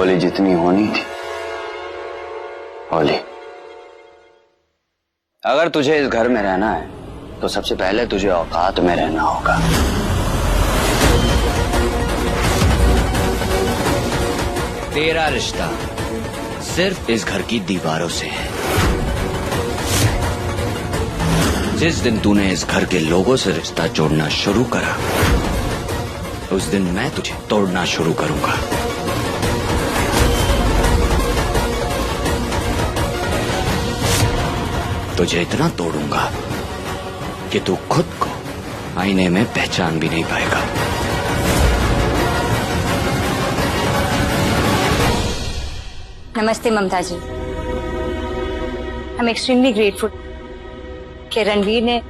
होली जितनी होनी थी होली। अगर तुझे इस घर में रहना है तो सबसे पहले तुझे औकात में रहना होगा। तेरा रिश्ता सिर्फ इस घर की दीवारों से है। जिस दिन तूने इस घर के लोगों से रिश्ता जोड़ना शुरू करा, उस दिन मैं तुझे तोड़ना शुरू करूंगा। तुझे इतना तोड़ूंगा कि तू खुद को आईने में पहचान भी नहीं पाएगा। नमस्ते ममता जी। हम एक्सट्रीमली ग्रेटफुल कि रणवीर ने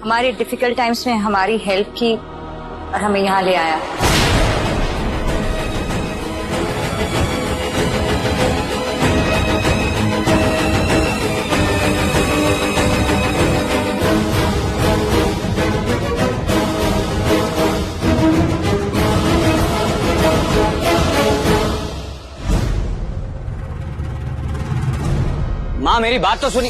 हमारे डिफिकल्ट टाइम्स में हमारी हेल्प की और हमें यहाँ ले आया। माँ मेरी बात तो सुनी।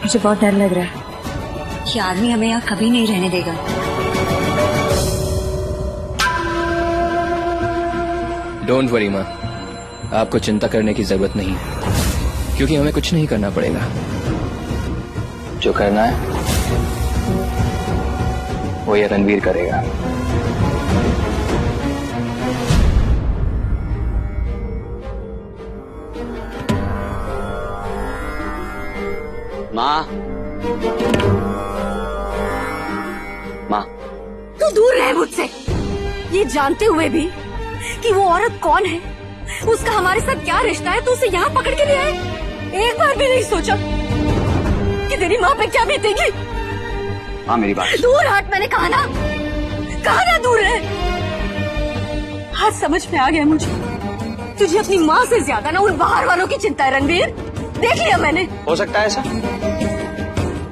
मुझे बहुत डर लग रहा है कि आदमी हमें यहाँ कभी नहीं रहने देगा। डोंट वरी माँ, आपको चिंता करने की जरूरत नहीं है, क्योंकि हमें कुछ नहीं करना पड़ेगा। जो करना है वो ये रणवीर करेगा। माँ, माँ, तू दूर रहे मुझसे। ये जानते हुए भी कि वो औरत कौन है, उसका हमारे साथ क्या रिश्ता है, तू उसे यहाँ पकड़ के ले आए। एक बार भी नहीं सोचा कि तेरी माँ पे क्या बीतेगी। माँ मेरी बात। दूर हट, मैंने कहा ना दूर रहे। आज समझ में आ गया मुझे, तुझे अपनी माँ से ज्यादा ना उन बाहर वालों की चिंता है रणवीर। देख लिया मैंने। हो सकता है ऐसा।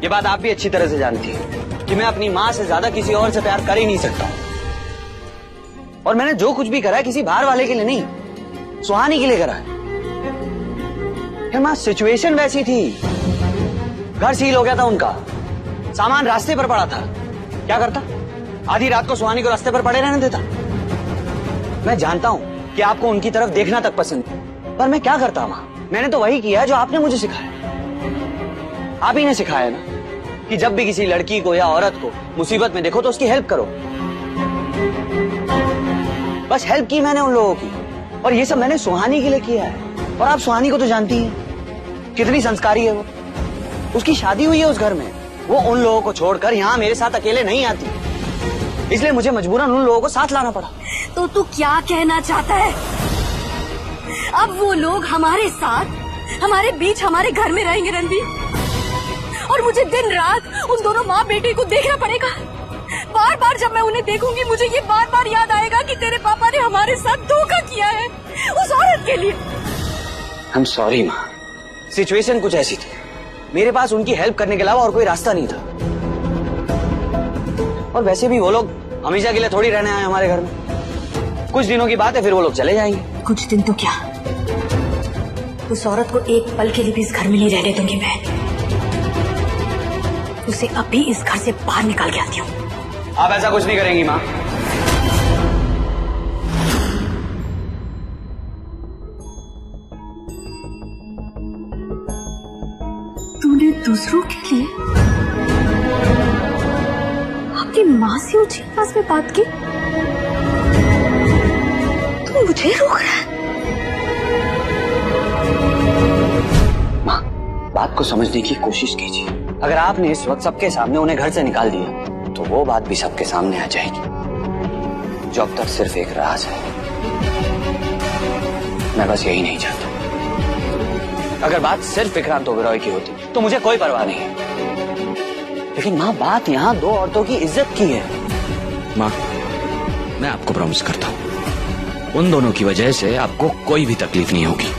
ये बात आप भी अच्छी तरह से जानती हैं कि मैं अपनी माँ से ज्यादा किसी और से प्यार कर ही नहीं सकता हूँ। और मैंने जो कुछ भी करा है किसी बाहर वाले के लिए नहीं, सुहानी के लिए करा है। फिर माँ सिचुएशन वैसी थी, घर सील हो गया था उनका, सामान रास्ते पर पड़ा था। क्या करता? आधी रात को सुहानी को रास्ते पर पड़े रहने देता? मैं जानता हूँ कि आपको उनकी तरफ देखना तक पसंद है, पर मैं क्या करता माँ? मैंने तो वही किया है जो आपने मुझे सिखाया। आप ही ने सिखाया ना कि जब भी किसी लड़की को या औरत को मुसीबत में देखो तो उसकी हेल्प करो। बस हेल्प की मैंने उन लोगों की, और ये सब मैंने सुहानी के लिए किया है। और आप सुहानी को तो जानती हैं, कितनी संस्कारी है वो। उसकी शादी हुई है उस घर में, वो उन लोगों को छोड़कर यहाँ मेरे साथ अकेले नहीं आती, इसलिए मुझे मजबूरन उन लोगों को साथ लाना पड़ा। तो तू क्या कहना चाहता है? अब वो लोग हमारे साथ, हमारे बीच, हमारे घर में रहेंगे रणवीर, और मुझे दिन रात उन दोनों माँ बेटे को देखना पड़ेगा। बार बार जब मैं उन्हें देखूंगी मुझे ये बार बार याद आएगा कि तेरे पापा ने हमारे साथ धोखा किया है उस औरत के लिए। I'm sorry माँ, सिचुएशन कुछ ऐसी थी, मेरे पास उनकी हेल्प करने के अलावा और कोई रास्ता नहीं था। और वैसे भी वो लोग हमेशा के लिए थोड़ी रहने आए हमारे घर में। कुछ दिनों की बात है, फिर वो लोग चले जाएंगे। कुछ दिन तो क्या, उस औरत को एक पल के लिए भी इस घर में नहीं रहने दूंगी मैं। उसे अभी इस घर से बाहर निकाल के आती हूँ। आप ऐसा कुछ नहीं करेंगी माँ। तूने दूसरों के लिए अपनी माँ से ऊंची आवाज में बात की, तू मुझे रोक रहा है? माँ, बात को समझने की कोशिश कीजिए। अगर आपने इस वक्त सबके सामने उन्हें घर से निकाल दिया तो वो बात भी सबके सामने आ जाएगी, जो अब तक सिर्फ एक राज है। मैं बस यही नहीं चाहता। अगर बात सिर्फ विक्रांत ओबेरॉय की होती तो मुझे कोई परवाह नहीं है, लेकिन माँ बात यहाँ दो औरतों की इज्जत की है। माँ, मैं आपको प्रॉमिस करता हूँ, उन दोनों की वजह से आपको कोई भी तकलीफ नहीं होगी।